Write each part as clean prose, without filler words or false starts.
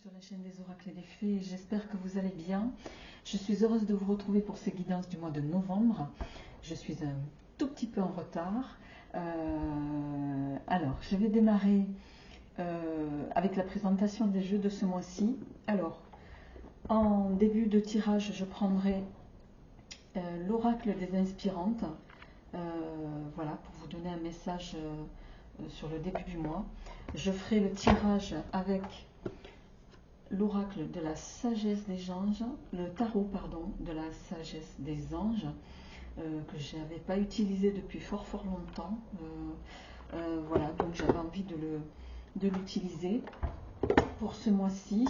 sur la chaîne des oracles et des fées, j'espère que vous allez bien. Je suis heureuse de vous retrouver pour ces guidances du mois de novembre. Je suis un tout petit peu en retard. Alors, je vais démarrer avec la présentation des jeux de ce mois-ci. Alors, en début de tirage, je prendrai l'oracle des inspirantes. Voilà, pour vous donner un message sur le début du mois. Je ferai le tirage avec l'oracle de la sagesse des anges, le tarot, pardon, de la sagesse des anges, que je n'avais pas utilisé depuis fort longtemps. Voilà, donc j'avais envie de l'utiliser pour ce mois-ci.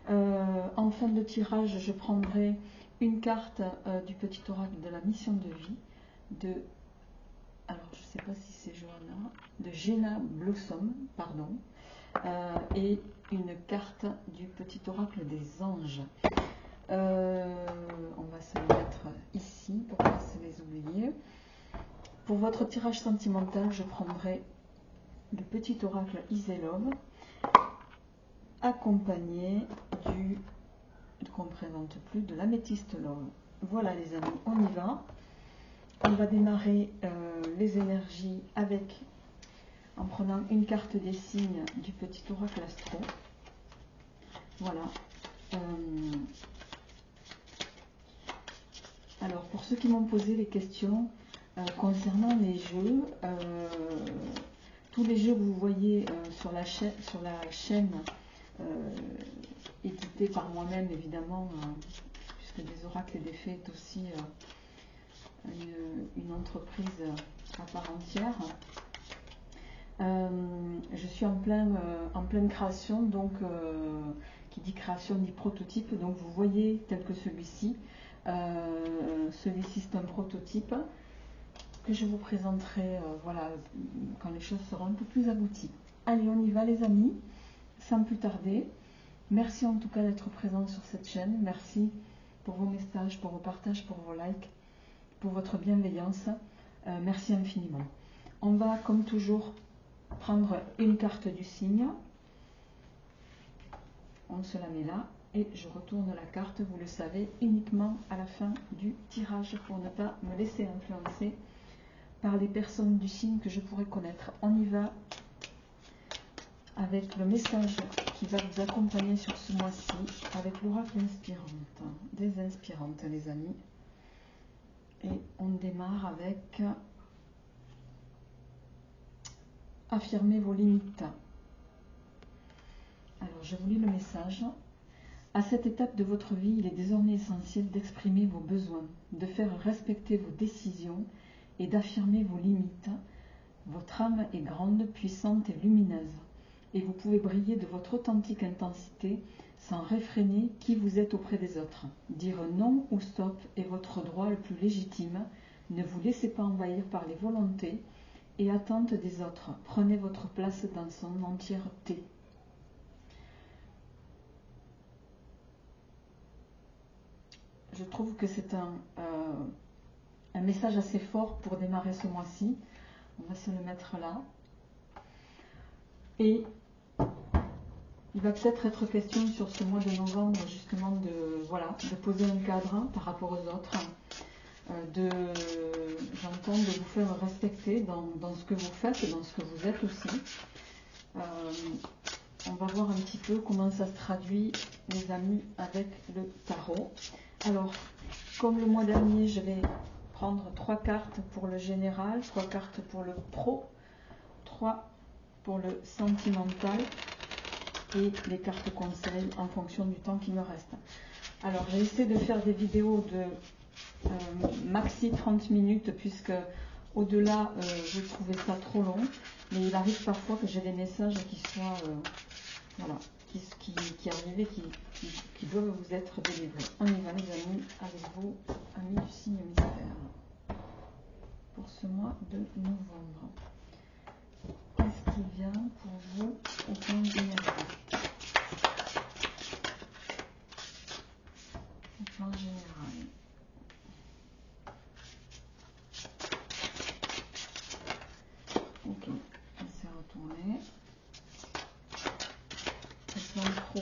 En fin de tirage, je prendrai une carte du petit oracle de la mission de vie alors je ne sais pas si c'est Johanna, de Jenna Blossom, pardon, et une carte du petit oracle des anges. On va se les mettre ici pour ne pas se les oublier. Pour votre tirage sentimental, je prendrai le petit oracle Iselov, accompagné qu'on ne présente plus, de l'améthyste love. Voilà les amis, on y va. On va démarrer les énergies en prenant une carte des signes du petit oracle astro. Voilà. Alors, pour ceux qui m'ont posé des questions concernant les jeux, tous les jeux que vous voyez sur la chaîne éditée par moi-même, évidemment, puisque des oracles et des fées est aussi une entreprise à part entière. Je suis en pleine création, donc qui dit création dit prototype. Donc vous voyez tel que celui-ci. Celui-ci c'est un prototype que je vous présenterai voilà, quand les choses seront un peu plus abouties. Allez, on y va les amis, sans plus tarder. Merci en tout cas d'être présents sur cette chaîne. Merci pour vos messages, pour vos partages, pour vos likes, pour votre bienveillance. Merci infiniment. On va comme toujours prendre une carte du signe. On se la met là et je retourne la carte, vous le savez, uniquement à la fin du tirage pour ne pas me laisser influencer par les personnes du signe que je pourrais connaître. On y va avec le message qui va vous accompagner sur ce mois-ci avec l'oracle des inspirantes les amis. Et on démarre avec affirmer vos limites. Alors je vous lis le message. À cette étape de votre vie, il est désormais essentiel d'exprimer vos besoins, de faire respecter vos décisions et d'affirmer vos limites. Votre âme est grande, puissante et lumineuse, et vous pouvez briller de votre authentique intensité sans réfréner qui vous êtes auprès des autres. Dire non ou stop est votre droit le plus légitime. Ne vous laissez pas envahir par les volontés et attentes des autres. Prenez votre place dans son entièreté. Je trouve que c'est un message assez fort pour démarrer ce mois-ci. On va se le mettre là. Et il va peut-être être question sur ce mois de novembre justement de poser un cadre par rapport aux autres. J'entends de vous faire respecter dans ce que vous faites, dans ce que vous êtes aussi. On va voir un petit peu comment ça se traduit, les amis, avec le tarot. Alors, comme le mois dernier, je vais prendre 3 cartes pour le général, 3 cartes pour le pro, 3 pour le sentimental et les cartes conseils en fonction du temps qui me reste. Alors, j'ai essayé de faire des vidéos de maxi 30 minutes puisque au-delà, je trouvais ça trop long. Mais il arrive parfois que j'ai des messages qui soient... voilà, qui arrivent, qui doivent vous être délivrés. On y va les amis, avec vous, amis du signe mystère, pour ce mois de novembre. Qu'est-ce qui vient pour vous au plan général? Au plan général. Ok, on s'est retourné. Le plan pro.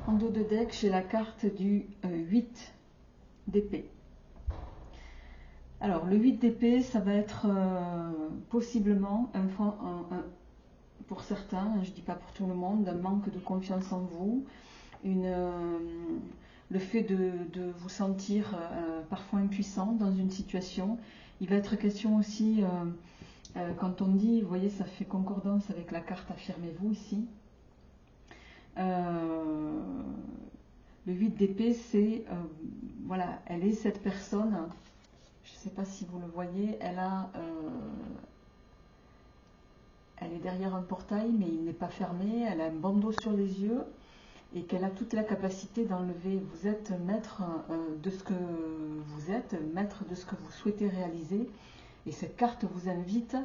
En dos de deck, j'ai la carte du 8 d'épée. Alors, le 8 d'épée, ça va être possiblement, pour certains, je ne dis pas pour tout le monde, un manque de confiance en vous, le fait de vous sentir parfois impuissant dans une situation. Il va être question aussi, quand on dit, vous voyez, ça fait concordance avec la carte affirmez-vous ici. Le 8 d'épée, c'est, voilà, elle est cette personne, je ne sais pas si vous le voyez, elle est derrière un portail, mais il n'est pas fermé, elle a un bandeau sur les yeux, et qu'elle a toute la capacité d'enlever. Vous êtes maître de ce que vous êtes, maître de ce que vous souhaitez réaliser, et cette carte vous invite,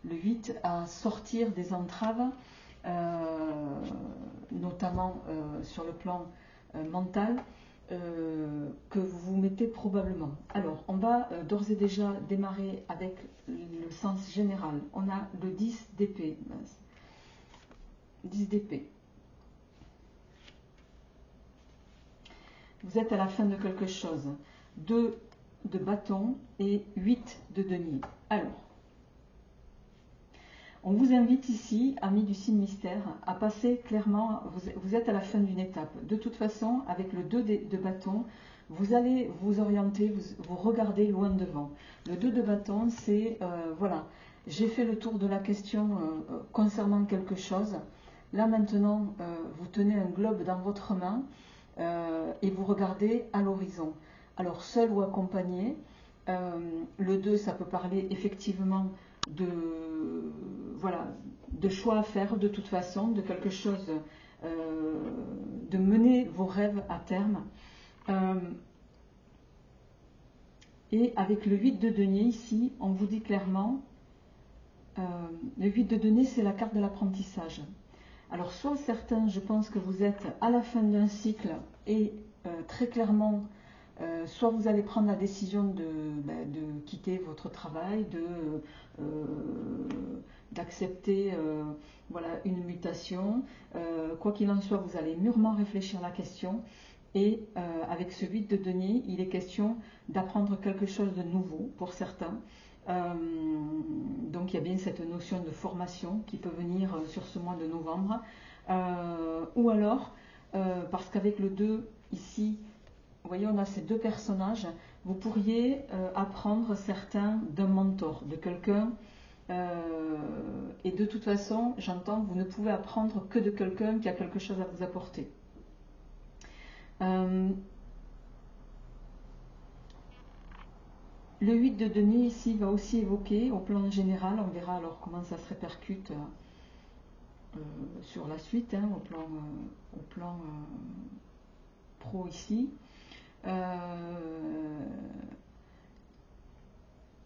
le 8, à sortir des entraves, notamment sur le plan mental, que vous vous mettez probablement. Alors, on va d'ores et déjà démarrer avec le sens général. On a le 10 d'épée. 10 d'épée. Vous êtes à la fin de quelque chose. 2 de bâton et 8 de denier. Alors, on vous invite ici, amis du signe mystère, à passer clairement, vous êtes à la fin d'une étape. De toute façon, avec le 2 de bâton, vous allez vous orienter, vous regardez loin devant. Le 2 de bâton, c'est, voilà, j'ai fait le tour de la question concernant quelque chose. Là maintenant, vous tenez un globe dans votre main et vous regardez à l'horizon. Alors, seul ou accompagné, le 2, ça peut parler effectivement voilà, de choix à faire de toute façon, de quelque chose, de mener vos rêves à terme. Et avec le 8 de denier ici, on vous dit clairement, le 8 de denier, c'est la carte de l'apprentissage. Alors soit certains, je pense que vous êtes à la fin d'un cycle et très clairement, soit vous allez prendre la décision de quitter votre travail, d'accepter voilà, une mutation. Quoi qu'il en soit, vous allez mûrement réfléchir à la question. Et avec ce 8 de denier, il est question d'apprendre quelque chose de nouveau pour certains. Donc il y a bien cette notion de formation qui peut venir sur ce mois de novembre. Ou alors, parce qu'avec le 2, ici, vous voyez, on a ces deux personnages, vous pourriez apprendre certains d'un mentor, de quelqu'un. Et de toute façon, j'entends, vous ne pouvez apprendre que de quelqu'un qui a quelque chose à vous apporter. Le 8 de denier ici va aussi évoquer au plan général, on verra alors comment ça se répercute sur la suite, hein, au plan pro ici.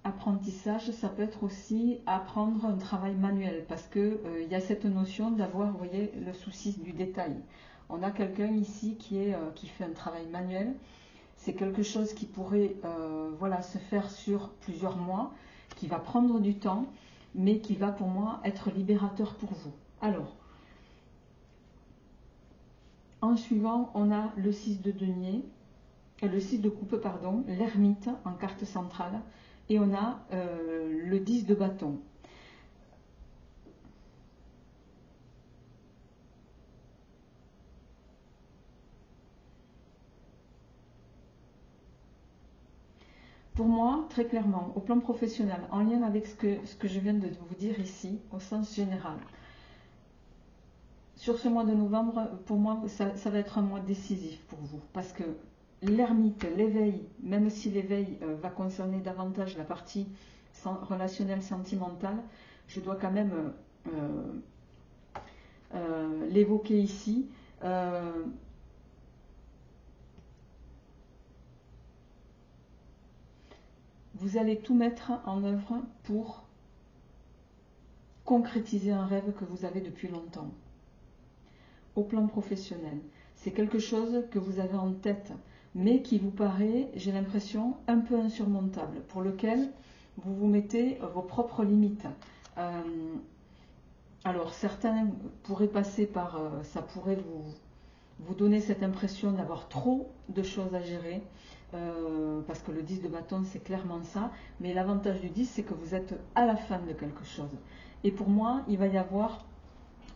Apprentissage, ça peut être aussi apprendre un travail manuel, parce que y a cette notion d'avoir, vous voyez, le souci du détail. On a quelqu'un ici qui fait un travail manuel. C'est quelque chose qui pourrait voilà, se faire sur plusieurs mois, qui va prendre du temps, mais qui va pour moi être libérateur pour vous. Alors, en suivant, on a le 6 de denier, le 6 de coupe, pardon, l'ermite en carte centrale, et on a le 10 de bâton. Pour moi, très clairement, au plan professionnel, en lien avec ce que je viens de vous dire ici, au sens général, sur ce mois de novembre, pour moi, ça va être un mois décisif pour vous, parce que l'ermite, l'éveil, même si l'éveil va concerner davantage la partie relationnelle, sentimentale, je dois quand même l'évoquer ici. Vous allez tout mettre en œuvre pour concrétiser un rêve que vous avez depuis longtemps. Au plan professionnel, c'est quelque chose que vous avez en tête, mais qui vous paraît, j'ai l'impression, un peu insurmontable, pour lequel vous vous mettez vos propres limites. Alors certains pourraient passer par, ça pourrait vous donner cette impression d'avoir trop de choses à gérer, parce que le 10 de bâton, c'est clairement ça. Mais l'avantage du 10, c'est que vous êtes à la fin de quelque chose. Et pour moi, il va y avoir,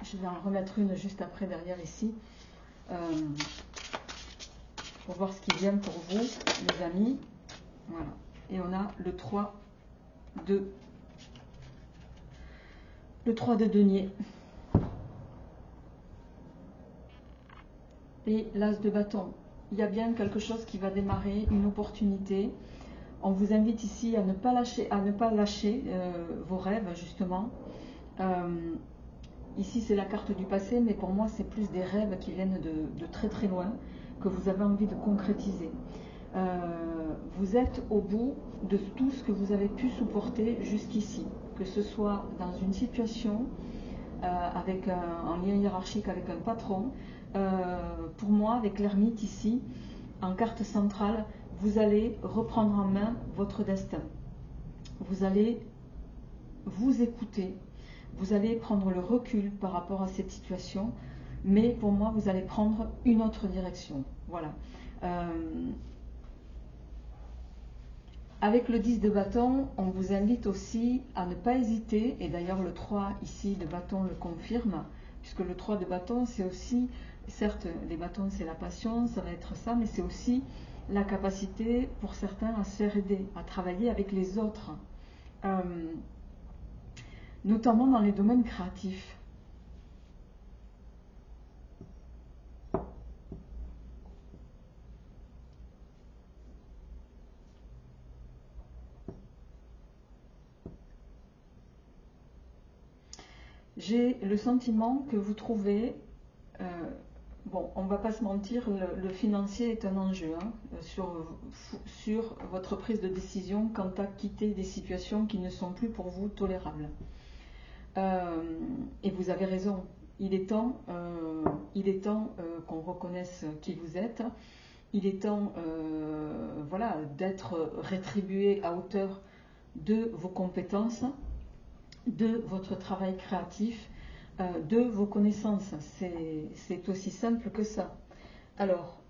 je vais en remettre une juste après derrière ici, pour voir ce qui vient pour vous, les amis. Voilà. Et on a le 3 de denier. Et l'as de bâton. Il y a bien quelque chose qui va démarrer, une opportunité. On vous invite ici à ne pas lâcher vos rêves, justement. Ici, c'est la carte du passé, mais pour moi, c'est plus des rêves qui viennent de très très loin, que vous avez envie de concrétiser. Vous êtes au bout de tout ce que vous avez pu supporter jusqu'ici, que ce soit dans une situation en lien hiérarchique avec un patron. Pour moi, avec l'ermite ici, en carte centrale, vous allez reprendre en main votre destin. Vous allez vous écouter, vous allez prendre le recul par rapport à cette situation, mais pour moi, vous allez prendre une autre direction. Voilà. Avec le 10 de bâton, on vous invite aussi à ne pas hésiter, et d'ailleurs le 3 ici de bâton le confirme, puisque le 3 de bâton, c'est aussi, certes, les bâtons c'est la passion, ça va être ça, mais c'est aussi la capacité pour certains à se faire aider, à travailler avec les autres, notamment dans les domaines créatifs. J'ai le sentiment que vous trouvez, bon, on ne va pas se mentir, le financier est un enjeu sur votre prise de décision quant à quitter des situations qui ne sont plus pour vous tolérables. Et vous avez raison, il est temps qu'on reconnaisse qui vous êtes, il est temps voilà, d'être rétribué à hauteur de vos compétences, de votre travail créatif, de vos connaissances. C'est aussi simple que ça. Alors,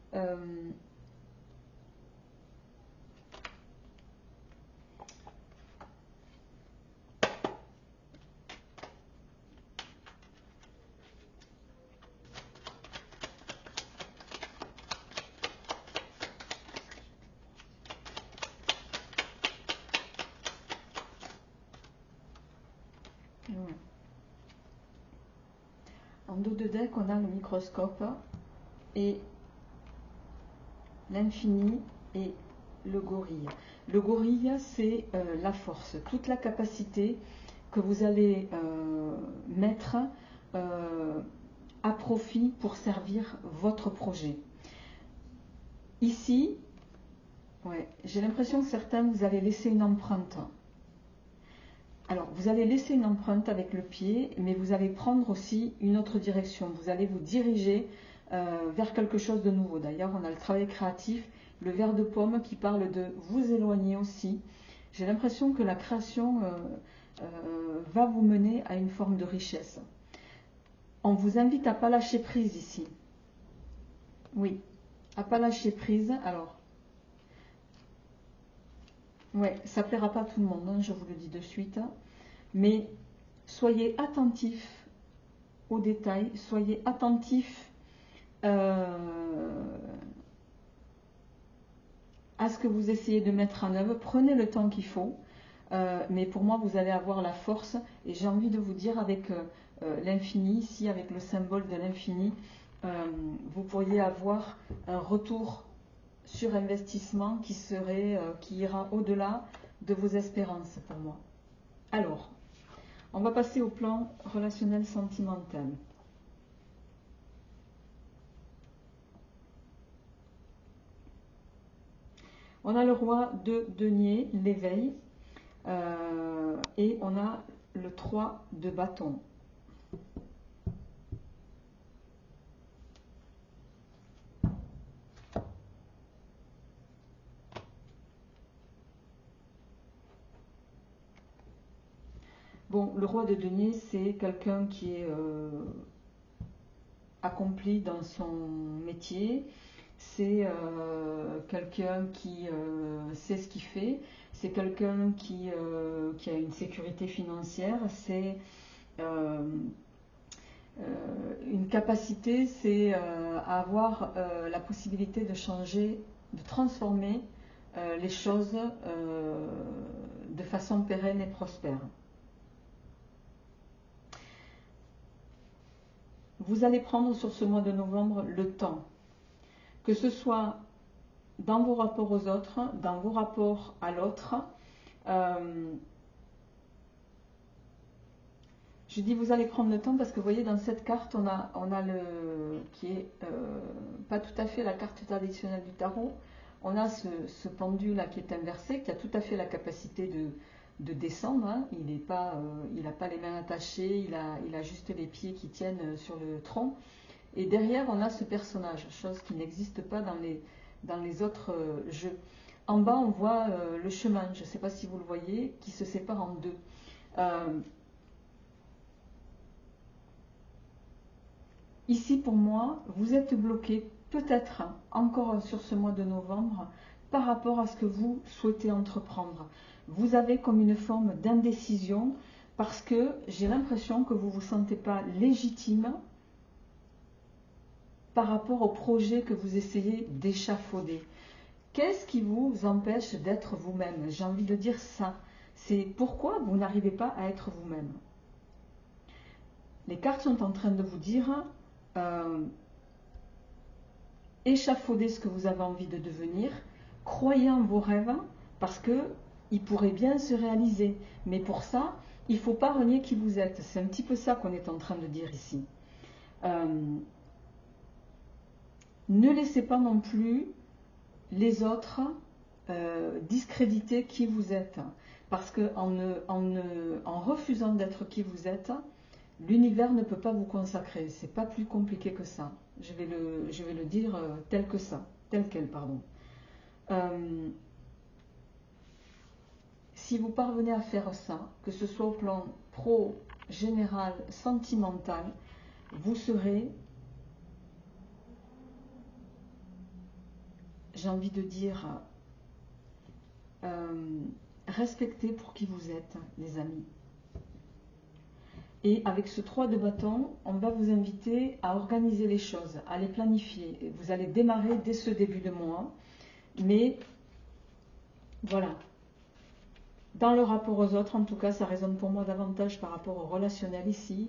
en dos de deck, on a le microscope et l'infini et le gorille. Le gorille, c'est la force, toute la capacité que vous allez mettre à profit pour servir votre projet. Ici, ouais, j'ai l'impression que certains, vous allez laisser une empreinte. Alors, vous allez laisser une empreinte avec le pied, mais vous allez prendre aussi une autre direction. Vous allez vous diriger vers quelque chose de nouveau. D'ailleurs, on a le travail créatif, le verre de pomme qui parle de vous éloigner aussi. J'ai l'impression que la création va vous mener à une forme de richesse. On vous invite à ne pas lâcher prise ici. Oui, à ne pas lâcher prise. Alors, ouais, ça ne plaira pas à tout le monde, hein, je vous le dis de suite. Mais soyez attentifs aux détails, soyez attentifs à ce que vous essayez de mettre en œuvre. Prenez le temps qu'il faut. Mais pour moi, vous allez avoir la force. Et j'ai envie de vous dire, avec l'infini, ici, avec le symbole de l'infini, vous pourriez avoir un retour sur investissement qui ira au-delà de vos espérances pour moi. Alors, on va passer au plan relationnel sentimental. On a le roi de denier, l'éveil, et on a le 3 de bâton. Bon, le roi de denier, c'est quelqu'un qui est accompli dans son métier, c'est quelqu'un qui sait ce qu'il fait, c'est quelqu'un qui a une sécurité financière, c'est une capacité, c'est avoir la possibilité de changer, de transformer les choses de façon pérenne et prospère. Vous allez prendre sur ce mois de novembre le temps, que ce soit dans vos rapports aux autres, dans vos rapports à l'autre. Je dis vous allez prendre le temps parce que vous voyez dans cette carte on a le qui est pas tout à fait la carte traditionnelle du tarot. On a ce pendu là qui est inversé, qui a tout à fait la capacité de descendre. Hein. Il n'a pas les mains attachées, il a juste les pieds qui tiennent sur le tronc. Et derrière on a ce personnage, chose qui n'existe pas dans les autres jeux. En bas on voit le chemin, je ne sais pas si vous le voyez, qui se sépare en deux. Ici, pour moi, vous êtes bloqué, peut-être encore sur ce mois de novembre, par rapport à ce que vous souhaitez entreprendre. Vous avez comme une forme d'indécision parce que j'ai l'impression que vous ne vous sentez pas légitime par rapport au projet que vous essayez d'échafauder. Qu'est-ce qui vous empêche d'être vous-même? J'ai envie de dire ça. C'est pourquoi vous n'arrivez pas à être vous-même. Les cartes sont en train de vous dire... échafaudez ce que vous avez envie de devenir, croyez en vos rêves parce qu'ils pourraient bien se réaliser. Mais pour ça, il ne faut pas renier qui vous êtes. C'est un petit peu ça qu'on est en train de dire ici. Ne laissez pas non plus les autres discréditer qui vous êtes. Parce qu'en refusant d'être qui vous êtes, l'univers ne peut pas vous consacrer, c'est pas plus compliqué que ça. Je vais le dire tel quel, pardon. Si vous parvenez à faire ça, que ce soit au plan pro, général, sentimental, vous serez, j'ai envie de dire, respecté pour qui vous êtes, les amis. Et avec ce 3 de bâton, on va vous inviter à organiser les choses, à les planifier. Vous allez démarrer dès ce début de mois. Mais voilà. Dans le rapport aux autres, en tout cas, ça résonne pour moi davantage par rapport au relationnel ici.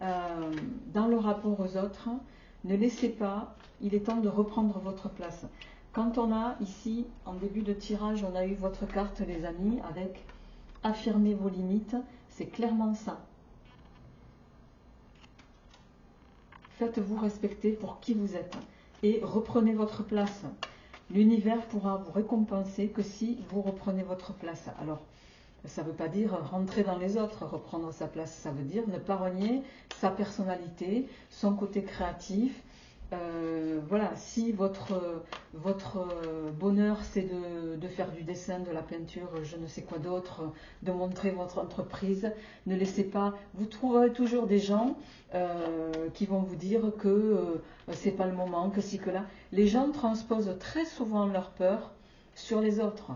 Dans le rapport aux autres, ne laissez pas, il est temps de reprendre votre place. Quand on a ici, en début de tirage, on a eu votre carte, les amis, avec affirmer vos limites, c'est clairement ça. Faites-vous respecter pour qui vous êtes et reprenez votre place. L'univers pourra vous récompenser que si vous reprenez votre place. Alors, ça ne veut pas dire rentrer dans les autres, reprendre sa place. Ça veut dire ne pas renier sa personnalité, son côté créatif. Voilà, si votre bonheur c'est de faire du dessin, de la peinture, je ne sais quoi d'autre, de montrer votre entreprise, ne laissez pas, vous trouverez toujours des gens qui vont vous dire que c'est pas le moment, que si, que là. Les gens transposent très souvent leur peur sur les autres.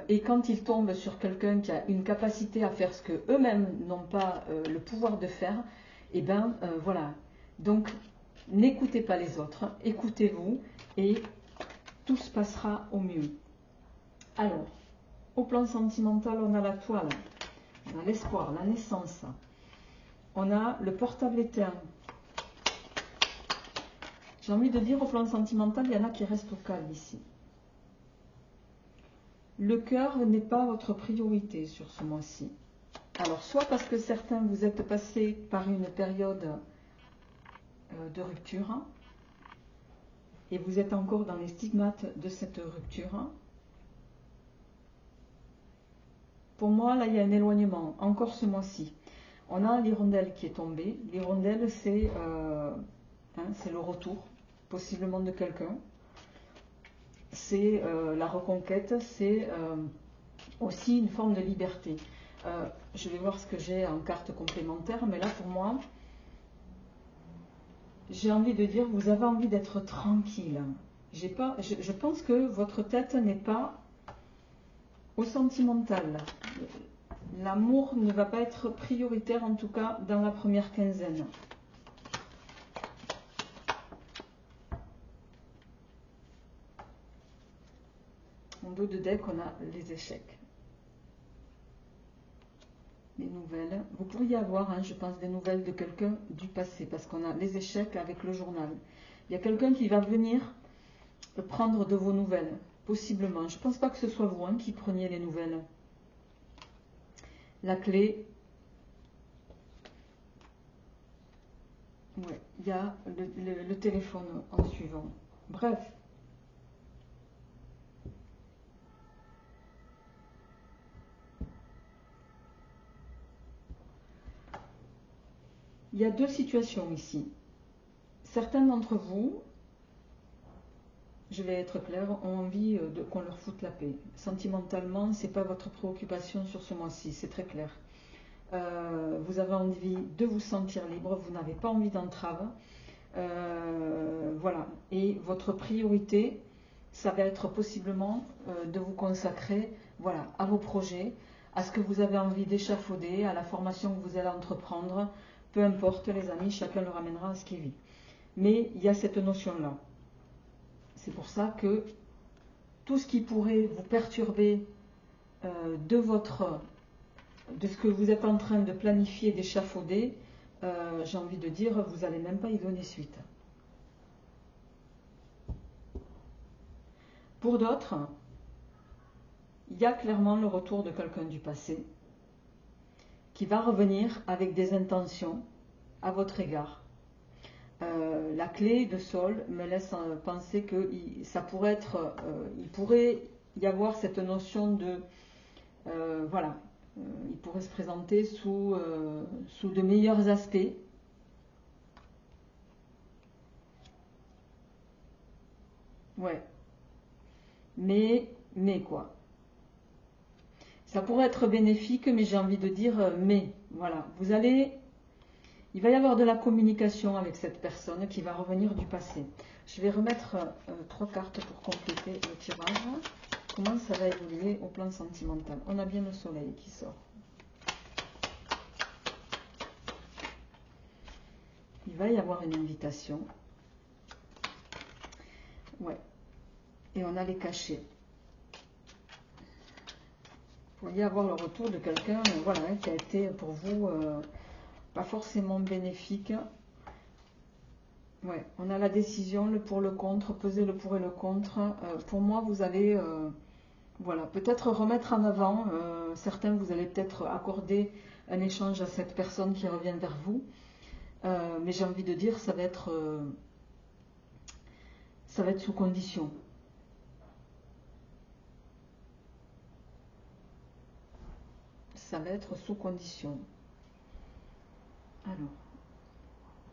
Et quand ils tombent sur quelqu'un qui a une capacité à faire ce que eux-mêmes n'ont pas le pouvoir de faire, et ben voilà. Donc n'écoutez pas les autres, écoutez-vous et tout se passera au mieux. Alors, au plan sentimental, on a la toile, on a l'espoir, la naissance, on a le portable éteint. J'ai envie de dire au plan sentimental, il y en a qui restent au calme ici. Le cœur n'est pas votre priorité sur ce mois-ci. Alors, soit parce que certains vous êtes passés par une période de rupture et vous êtes encore dans les stigmates de cette rupture. Pour moi, là, il y a un éloignement, encore ce mois-ci. On a l'hirondelle qui est tombée. L'hirondelle, c'est le retour, possiblement de quelqu'un. C'est la reconquête, c'est aussi une forme de liberté. Je vais voir ce que j'ai en carte complémentaire, mais là, pour moi, j'ai envie de dire, vous avez envie d'être tranquille. Je pense que votre tête n'est pas au sentimental. L'amour ne va pas être prioritaire, en tout cas dans la première quinzaine. En dos de deck, on a les échecs. Les nouvelles. Vous pourriez avoir, hein, je pense, des nouvelles de quelqu'un du passé, parce qu'on a les échecs avec le journal. Il y a quelqu'un qui va venir prendre de vos nouvelles, possiblement. Je ne pense pas que ce soit vous, hein, qui preniez les nouvelles. La clé. Ouais, il y a le téléphone en suivant. Bref. Il y a deux situations ici. Certains d'entre vous, je vais être claire, ont envie qu'on leur foute la paix. Sentimentalement, ce n'est pas votre préoccupation sur ce mois-ci, c'est très clair. Vous avez envie de vous sentir libre, vous n'avez pas envie d'entrave. Voilà. Et votre priorité, ça va être possiblement de vous consacrer, voilà, à vos projets, à ce que vous avez envie d'échafauder, à la formation que vous allez entreprendre. Peu importe, les amis, chacun le ramènera à ce qu'il vit. Mais il y a cette notion-là. C'est pour ça que tout ce qui pourrait vous perturber de ce que vous êtes en train de planifier, d'échafauder, j'ai envie de dire, vous n'allez même pas y donner suite. Pour d'autres, il y a clairement le retour de quelqu'un du passé qui va revenir avec des intentions à votre égard. La clé de Sol me laisse penser que ça pourrait être, il pourrait y avoir cette notion de, voilà, il pourrait se présenter sous de meilleurs aspects. Ouais. Mais quoi. Ça pourrait être bénéfique, mais j'ai envie de dire mais. Voilà. Il va y avoir de la communication avec cette personne qui va revenir du passé. Je vais remettre 3 cartes pour compléter le tirage. Comment ça va évoluer au plan sentimental? On a bien le soleil qui sort. Il va y avoir une invitation. Ouais. Et on a les cachets. Vous pourriez avoir le retour de quelqu'un voilà, qui a été pour vous pas forcément bénéfique. Ouais, on a la décision, le pour, le contre, peser le pour et le contre. Pour moi, vous allez voilà, peut-être remettre en avant, certains, vous allez peut-être accorder un échange à cette personne qui revient vers vous. Mais j'ai envie de dire, ça va être sous condition. Ça va être sous condition. Alors,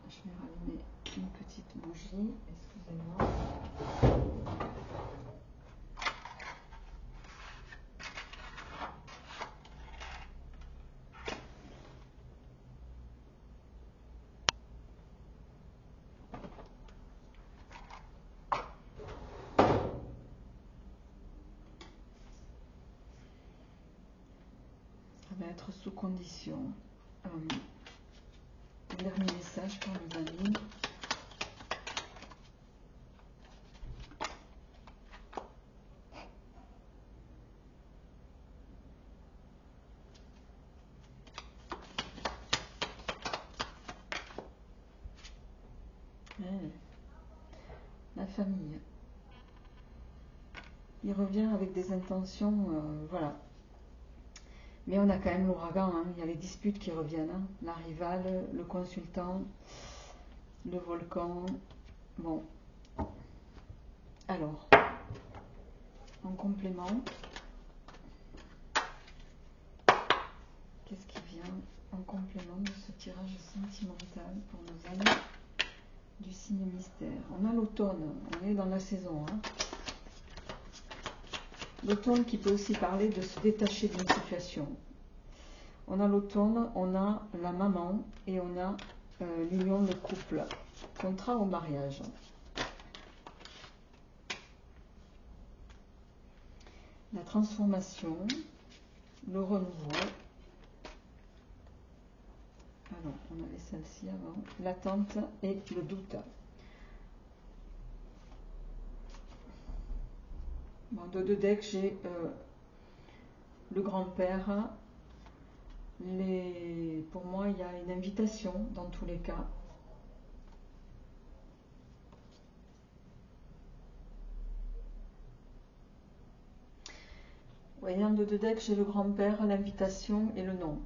je vais rallumer une petite bougie, excusez-moi. Ça va être sous condition. Dernier message pour les amis. La famille. Il revient avec des intentions, voilà. Mais on a quand même l'ouragan, hein. Il y a les disputes qui reviennent. Hein. La rivale, le consultant, le volcan. Bon. Alors, en complément, qu'est-ce qui vient en complément de ce tirage sentimental pour nos amis du signe mystère? On a l'automne, on est dans la saison. Hein. L'automne qui peut aussi parler de se détacher d'une situation. On a l'automne, on a la maman et on a l'union de couple. contrat au mariage. La transformation, le renouveau. Alors, on avait celle-ci avant. L'attente et le doute. Bon, de deux decks, j'ai le grand-père. Pour moi, il y a une invitation dans tous les cas. Voyant de deux decks, j'ai le grand-père, l'invitation et le non.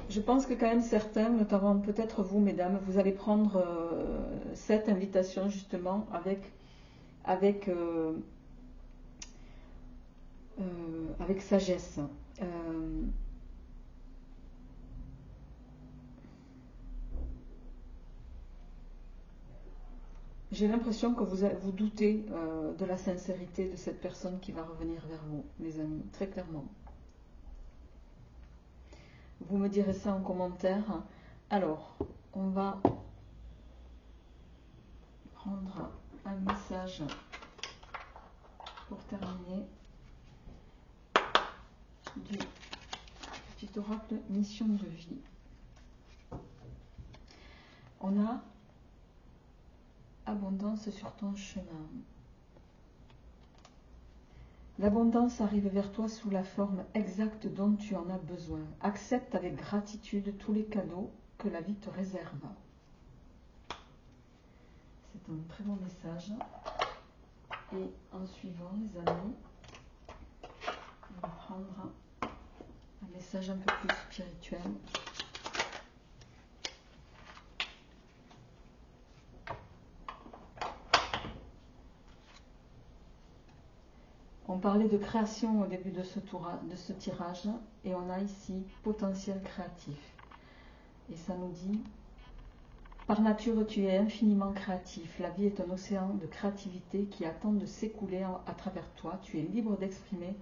Je pense que quand même certains, notamment peut-être vous, mesdames, vous allez prendre cette invitation justement avec sagesse. J'ai l'impression que vous doutez de la sincérité de cette personne qui va revenir vers vous, mes amis, très clairement. Vous me direz ça en commentaire. Alors, on va prendre un message pour terminer du petit oracle mission de vie. On a abondance sur ton chemin. L'abondance arrive vers toi sous la forme exacte dont tu en as besoin. Accepte avec gratitude tous les cadeaux que la vie te réserve. C'est un très bon message. Et en suivant, les amis, on va prendre un message un peu plus spirituel. On parlait de création au début de ce tirage et on a ici potentiel créatif. Et ça nous dit, par nature tu es infiniment créatif. La vie est un océan de créativité qui attend de s'écouler à travers toi. Tu es libre d'exprimer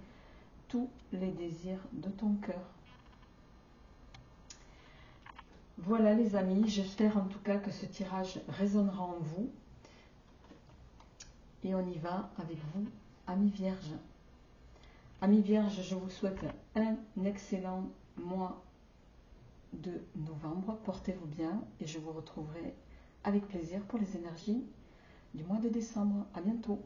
tous les désirs de ton cœur. Voilà les amis, j'espère en tout cas que ce tirage résonnera en vous. Et on y va avec vous, amis vierges. Amis vierges, je vous souhaite un excellent mois de novembre. Portez-vous bien et je vous retrouverai avec plaisir pour les énergies du mois de décembre. À bientôt.